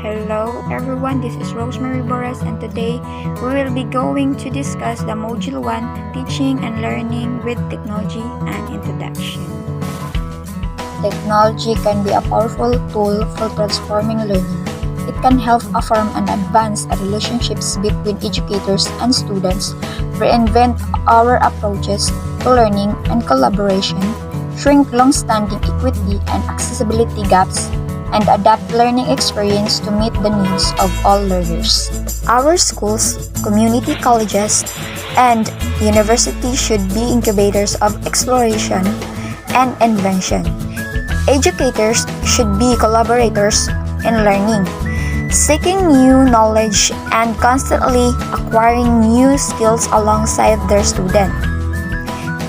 Hello everyone, this is Rosemary Boras and today we will be going to discuss the Module 1 Teaching and Learning with Technology and Introduction. Technology can be a powerful tool for transforming learning. It can help affirm and advance relationships between educators and students, reinvent our approaches to learning and collaboration, shrink long-standing equity and accessibility gaps, and adapt learning experience to meet the needs of all learners. Our schools, community colleges, and universities should be incubators of exploration and invention. Educators should be collaborators in learning, seeking new knowledge and constantly acquiring new skills alongside their students.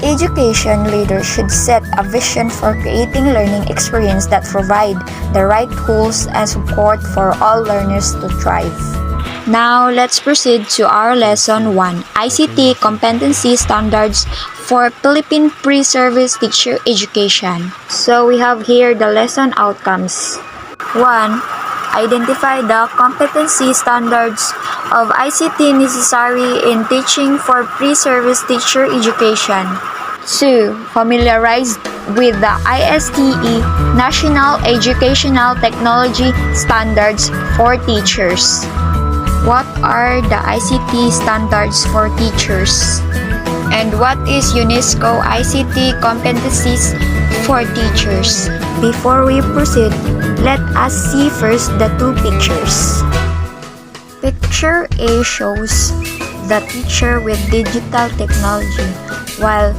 Education leaders should set a vision for creating learning experiences that provide the right tools and support for all learners to thrive. Now, let's proceed to our Lesson 1, ICT Competency Standards for Philippine Pre-Service Teacher Education. So, we have here the lesson outcomes. 1. Identify the competency standards of ICT necessary in teaching for pre-service teacher education. 2. Familiarize with the ISTE National Educational Technology Standards for Teachers. What are the ICT standards for teachers? And what is UNESCO ICT competencies for teachers? Before we proceed, let us see first the two pictures. Picture A shows the teacher with digital technology, while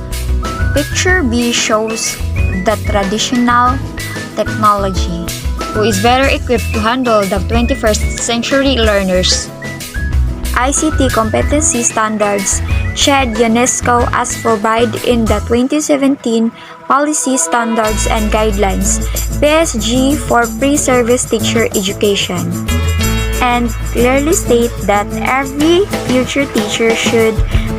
Picture B shows the traditional technology, who is better equipped to handle the 21st century learners. ICT competency standards shed UNESCO as provided in the 2017 Policy Standards and Guidelines PSG for Pre-Service Teacher Education, and clearly state that every future teacher should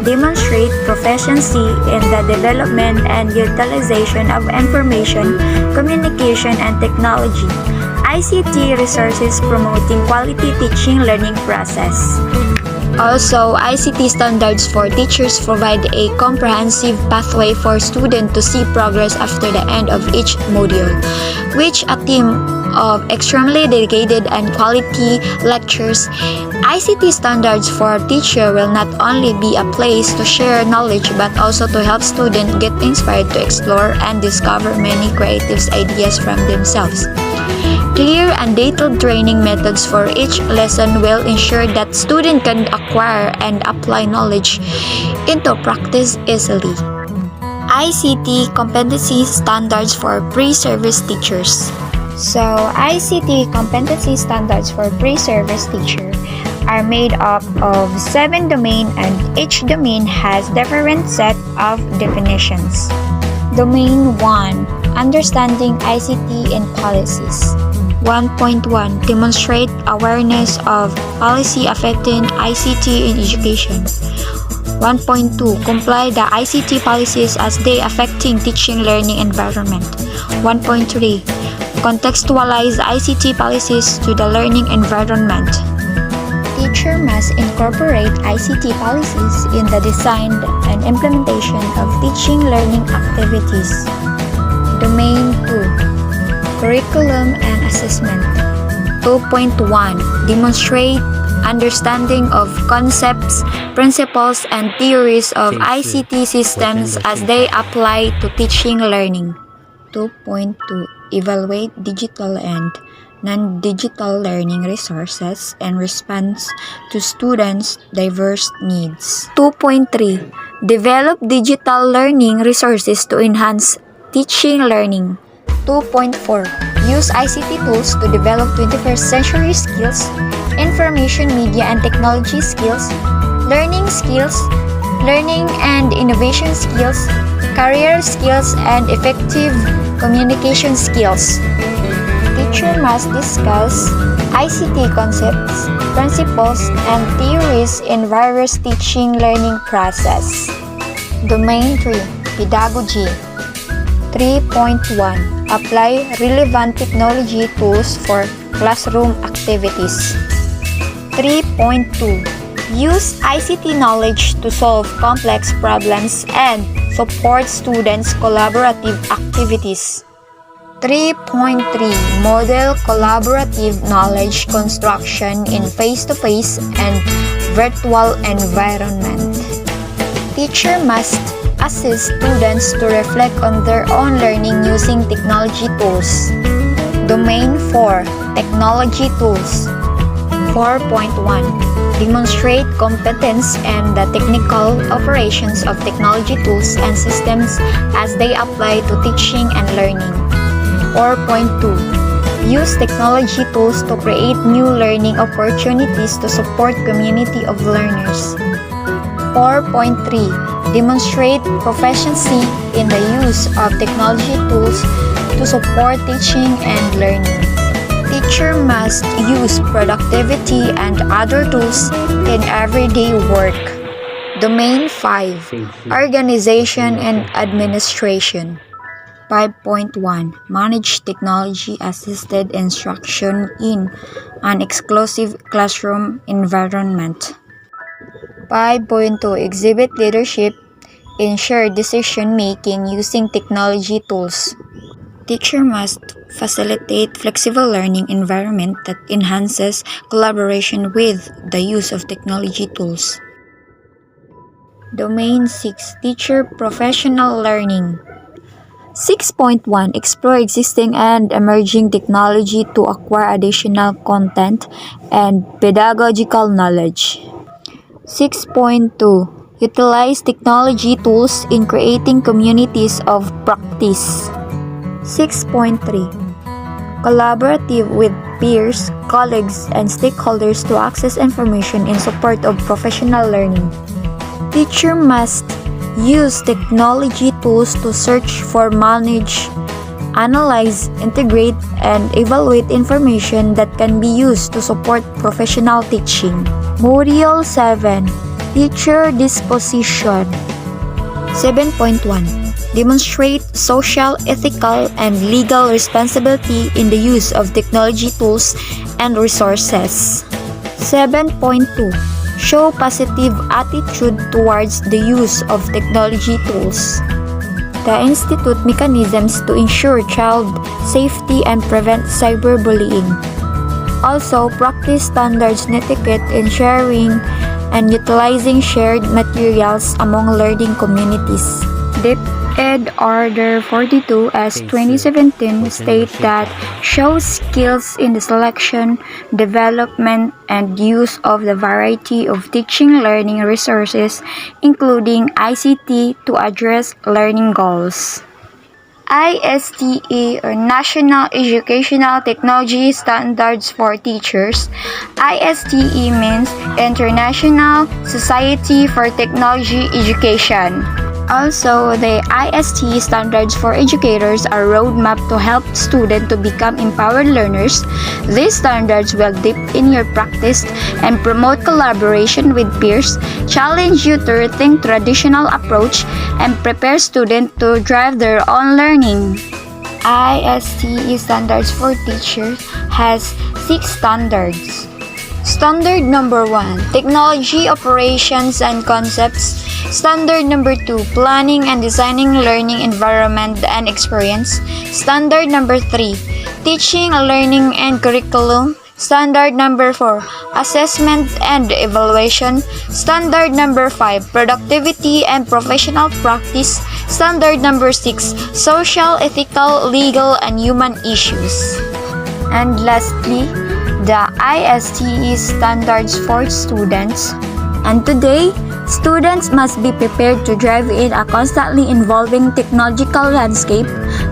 demonstrate proficiency in the development and utilization of information, communication, and technology, ICT resources promoting quality teaching learning process. Also, ICT standards for teachers provide a comprehensive pathway for students to see progress after the end of each module, which a team of extremely dedicated and quality lectures. ICT standards for teacher will not only be a place to share knowledge but also to help students get inspired to explore and discover many creative ideas from themselves. Clear and detailed training methods for each lesson will ensure that students can acquire and apply knowledge into practice easily. ICT competency standards for pre-service teachers. So, ICT competency standards for pre-service teacher are made up of 7 domains, and each domain has different set of definitions. Domain 1. Understanding ICT and policies. 1.1. Demonstrate awareness of policy affecting ICT in education. 1.2. Comply the ICT policies as they affecting teaching learning environment. 1.3. Contextualize ICT policies to the learning environment. Teacher must incorporate ICT policies in the design and implementation of teaching learning activities. Domain 2. Curriculum and assessment. 2.1. Demonstrate understanding of concepts, principles, and theories of ICT systems as they apply to teaching learning. 2.2. Evaluate digital and non-digital learning resources in response to students' diverse needs. 2.3. Develop digital learning resources to enhance teaching learning. 2.4. Use ICT tools to develop 21st century skills, information media and technology skills, learning and innovation skills, career skills, and effective communication skills. Teacher must discuss ICT concepts, principles, and theories in various teaching learning process. Domain 3. Pedagogy. 3.1. Apply relevant technology tools for classroom activities. activities. 3.2 Use ICT knowledge to solve complex problems and support students' collaborative activities. 3.3 Model collaborative knowledge construction in face-to-face and virtual environment. Teacher must assist students to reflect on their own learning using technology tools. Domain 4 Technology tools. 4.1 Demonstrate competence and the technical operations of technology tools and systems as they apply to teaching and learning. 4.2 Use technology tools to create new learning opportunities to support community of learners. 4.3 Demonstrate proficiency in the use of technology tools to support teaching and learning. Teacher must use productivity and other tools in everyday work. Domain 5 Organization and Administration. 5.1 Manage technology-assisted instruction in an exclusive classroom environment. 5.2 Exhibit leadership in shared decision-making using technology tools. Teacher must facilitate flexible learning environment that enhances collaboration with the use of technology tools. Domain 6 Teacher Professional Learning. 6.1 Explore existing and emerging technology to acquire additional content and pedagogical knowledge. 6.2 Utilize technology tools in creating communities of practice. 6.3 Collaborative with peers, colleagues, and stakeholders to access information in support of professional learning. Teacher must use technology tools to search for, manage, analyze, integrate, and evaluate information that can be used to support professional teaching. Module 7 Teacher Disposition. 7.1 Demonstrate social, ethical, and legal responsibility in the use of technology tools and resources. 7.2 Show positive attitude towards the use of technology tools. The institute mechanisms to ensure child safety and prevent cyberbullying. Also, practice standards and etiquette in sharing and utilizing shared materials among learning communities. DepEd Order 42 as 2017 state that shows skills in the selection, development, and use of the variety of teaching learning resources, including ICT, to address learning goals. ISTE or National Educational Technology Standards for Teachers. ISTE means International Society for Technology Education. Also, the ISTE standards for educators are a roadmap to help students to become empowered learners. These standards will deepen your practice and promote collaboration with peers, challenge you to rethink traditional approach, and prepare students to drive their own learning. ISTE standards for teachers has 6 standards. Standard number 1, Technology Operations and Concepts. Standard number 2, Planning and Designing Learning Environment and Experience. Standard number 3, Teaching, Learning and Curriculum. Standard number 4, Assessment and Evaluation. Standard number 5, Productivity and Professional Practice. Standard number 6, Social, Ethical, Legal, and Human Issues. And lastly, the ISTE standards for students. And today, students must be prepared to drive in a constantly evolving technological landscape.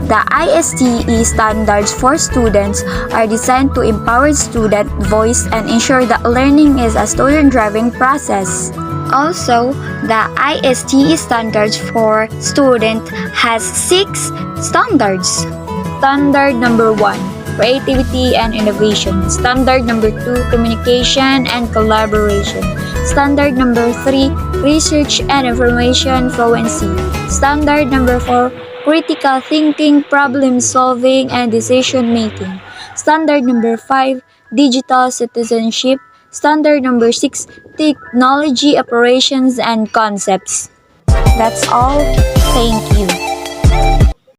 The ISTE standards for students are designed to empower student voice and ensure that learning is a student-driven process. Also, the ISTE standards for student has 6 standards. Standard number 1, Creativity and Innovation. Standard number 2, Communication and Collaboration. Standard number 3, Research and Information Fluency. Standard number 4, Critical Thinking, Problem Solving, and Decision Making. Standard number 5, digital citizenship. Standard number 6, technology operations and concepts. That's all. Thank you.